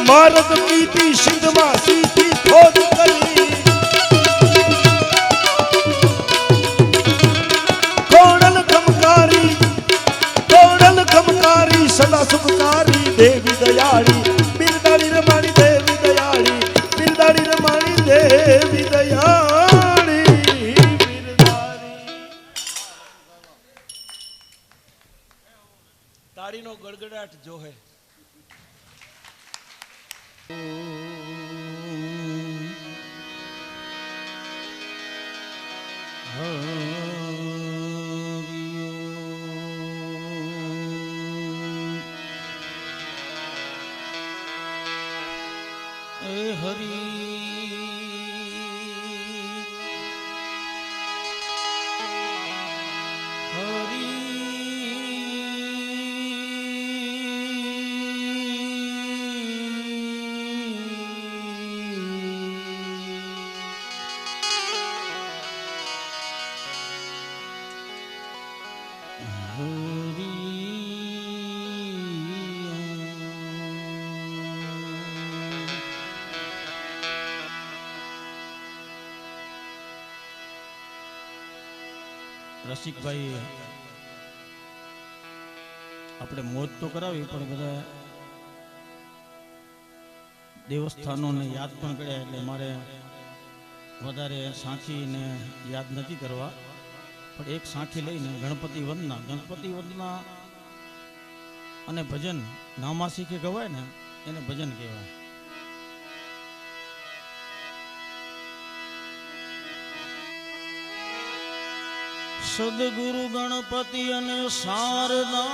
મારત પીતી સિંધમાં સીધી ખોજ કરી કોણલ ખમકારી સદા સુખકારી દેવી દયાળી બિરદાડી રમાણી દેવી દયાળી બિરદાડી રમાણી દેવી દયાળી બિરદાડી તાળીનો ગડગડાટ જોહે રસિકભાઈ આપણે મોજ તો કરાવી પણ બધા દેવસ્થાનોને યાદ પણ કર્યા એટલે મારે વધારે સાંખીને યાદ નથી કરવા પણ એક સાંખી લઈને ગણપતિ વંદના અને ભજન નામાસિકે ગવાય ને એને ભજન કહેવાય. સદગુરુ ગણપતિ અને શારદા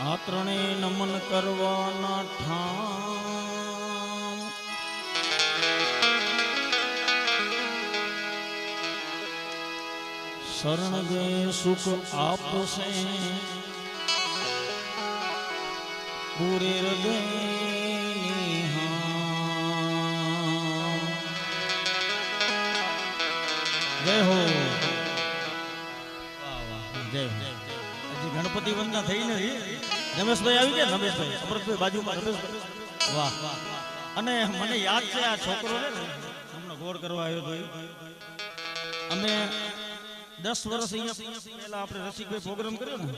આ ત્રણે નમન કરવાના ઠામ શરણ ગે સુખ આપશે પૂરે હૃદય જય હો જય હજી ગણપતિ વંદના થઈ નથી. રમેશભાઈ આવી ગયા રમેશભાઈ અમૃતભાઈ બાજુમાં રમેશભાઈ વાહ અને મને યાદ છે આ છોકરો ને હમણાં ગોળ કરવા આવ્યો હતો અમે 10 વર્ષ અહીંયા પહેલા આપણે રસિકભાઈ પ્રોગ્રામ કર્યો ને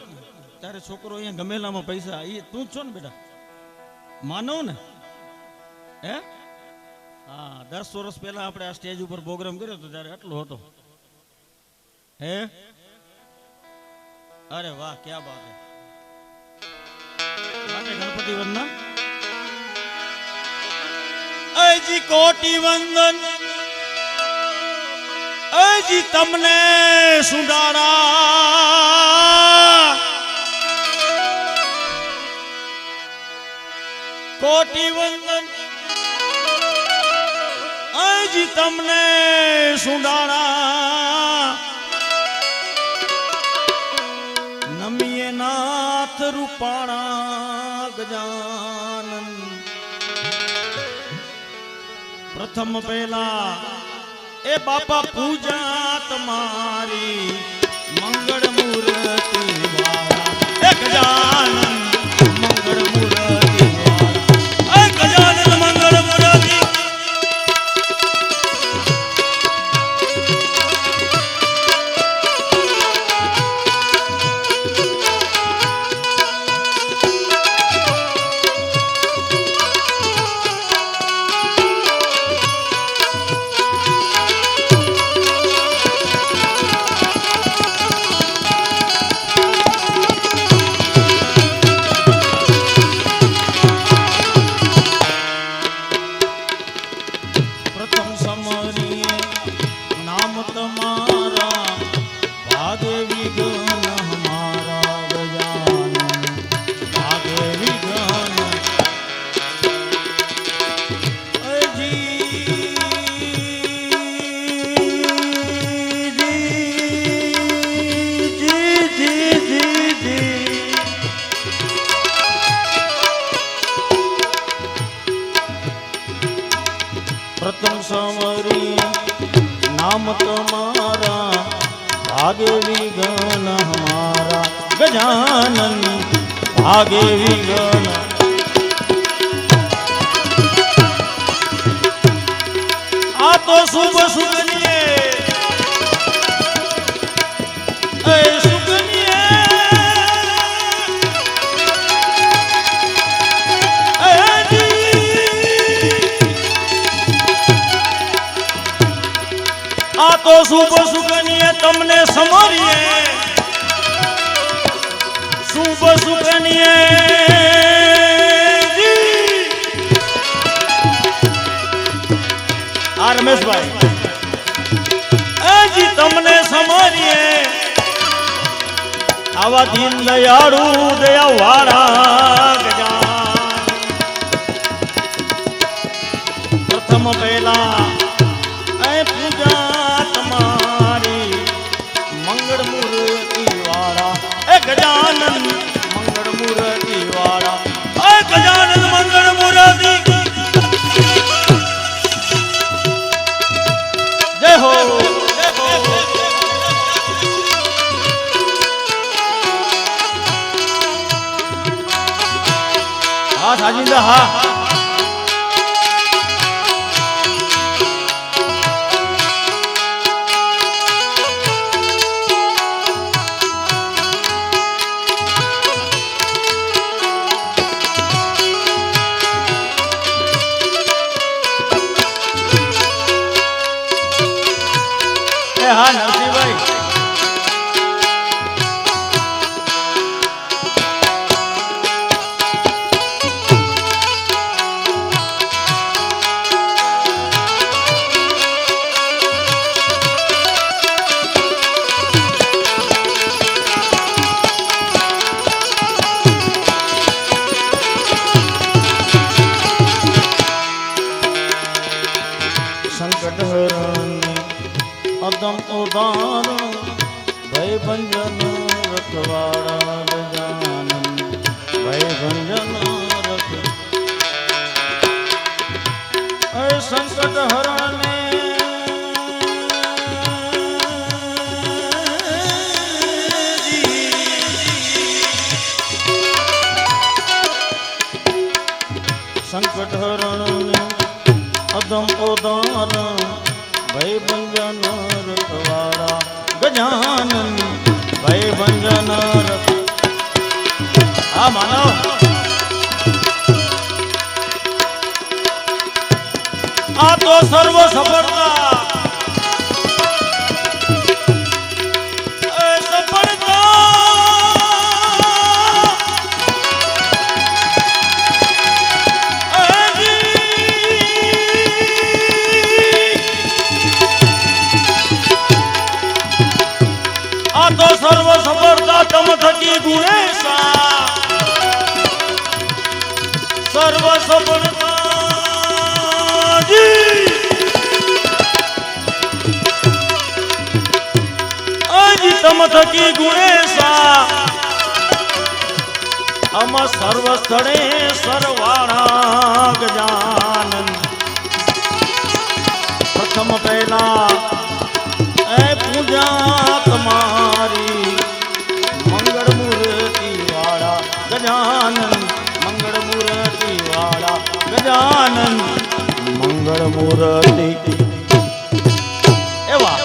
ત્યારે છોકરો અહીંયા ગમેલામાં પૈસા એ તું જ છો ને બેટા માનવ ને હે હા 10 વર્ષ પહેલા આપણે આ સ્ટેજ ઉપર પ્રોગ્રામ કર્યો હતો ત્યારે આટલો હતો હે અરે વાહ ક્યાં બાત હે ગણપતિ વંદના અજી કોટી વંદન અજી તમને સુડારા કોટી વંદન અજી તમને સુડારા નમીએ નાથ રૂપાણા ગજાનન પ્રથમ પહેલા એ બાપા પૂજા તમારી મંગળ મૂર્તિ વાળા એ ગજાનન મંગળ મૂર્તિ વાળા એ ગજાનન મંગળ મૂર્તિ ગજાનન ભાગે વિઘ્ન આ તો શુભ સુગનીએ એ સુગનીએ આ તો શુભ સુગનીએ તમને સમરીએ શુભ સુગનીએ આ રમેશભાઈ હજી તમને સમરીએ આવા દીન દયાળુ દયા વાળા ગજાનન પ્રથમ પહેલા પૂજા તમારી મંગળ મૂર્તિ વાળા એ ગજાનન મંગળ મૂર્તિ વાળા એ ગજાનન મંગળ મૂર્તિ જય હો હા સાજીંદા હા હા નરસિંહભાઈ સંકટ હરણ અદમ ઉદાર ભય ભંજન રખવાડા ગજાનન ભય ભંજન રખ એ સંકટ હરણે સંકટ હરણ અદમ ઉદાર ભય ભંજન રખવાડા ગજાનન ભય ભંજન રખ આ માનવ આ તો સર્વ સફળતા તો સર્વ સફળતા તમ થકી ગુણેશા સર્વ સફળતા જી તમ થકી ગુણેશા અમ સર્વ સ્થળે સરવાળા ગજાનન પ્રથમ પહેલા પૂજા તમારી મંગળ મૂર્તિ વાળા ગજાનન મંગળ મૂર્તિ વાળા ગજાનન મંગળ મૂર્તિ એવા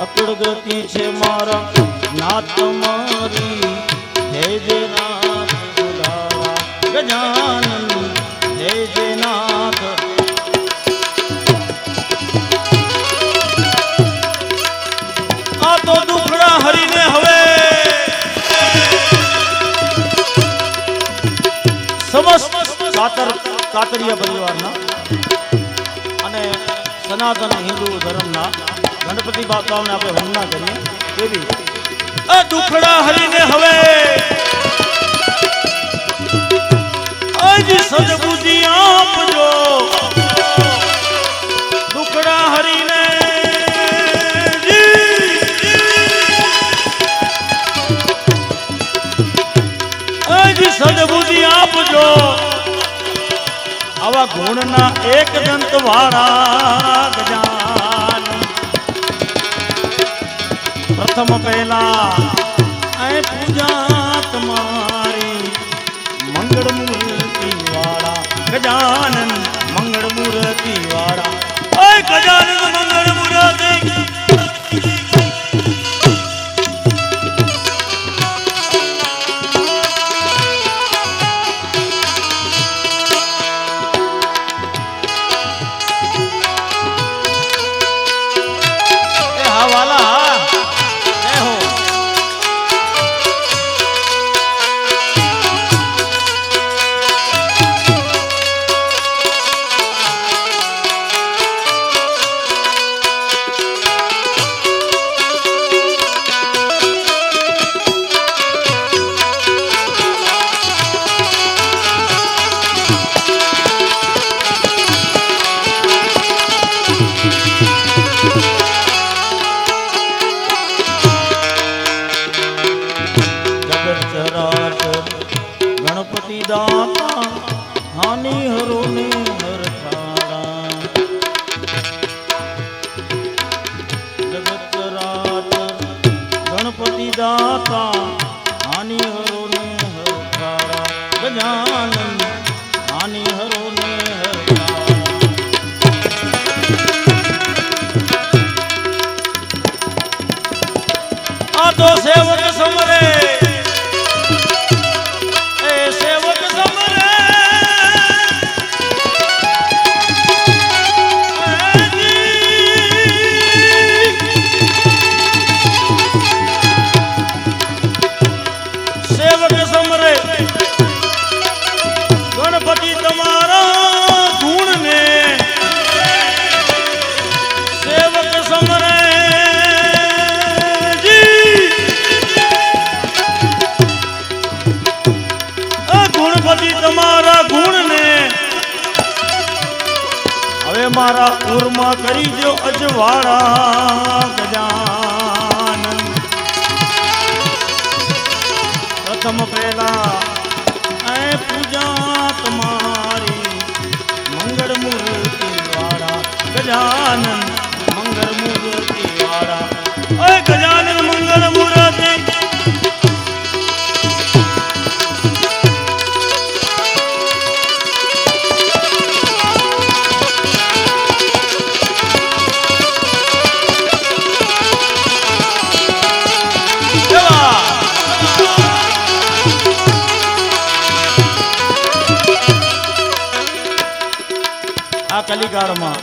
અકળ ગતિ છે મારા નાથ મારી જય જય નાથ સુધારા ગજાનન જય જય નાથ આ તો દુખડા હરીને હવે સમસ્ત કાતરિયા પરિવારના અને સનાતન હિન્દુ ધર્મના ગણપતિ બાપાઓને આપણે વંદના કરીએ એવી આ દુખડા હરીને હવે આજ સદબુદ્ધિ આપજો દુખડા હરીને આજ સદબુદ્ધિ આપજો આવા ગુણના એક દંત વાળા ગજાનન પ્રથમ પહેલા આ પૂજા તમારી મંગળ મૂર્તિ વાળા ગજાનન મંગળ મૂર્તિ વાળા ઓય ગજાનન મંગળ મૂર્તિ ગણપતિ દાતા હાનિ હરો ને હરખાડા જગત રાત ગણપતિ દાતા હાનિ હરો ને હરખાડા ગજાનન હાનિ હરો ને હરખાડા આ તો સેવક સમરે ગણપતિ તમારા ગુણ ને સેવક સમરે ગણપતિ તમારા ગુણ ને હવે મારા ઉરમાં કરી દો અજવાળા ગજાનન પ્રથમ પહેલા પૂજા તમારી મંગળ મૂર્તિ વાળા ગજાનન મંગળ મૂર્તિ વાળા ઓય ગજાનન મંગળ મૂર્તિ આ કલિકાળમાં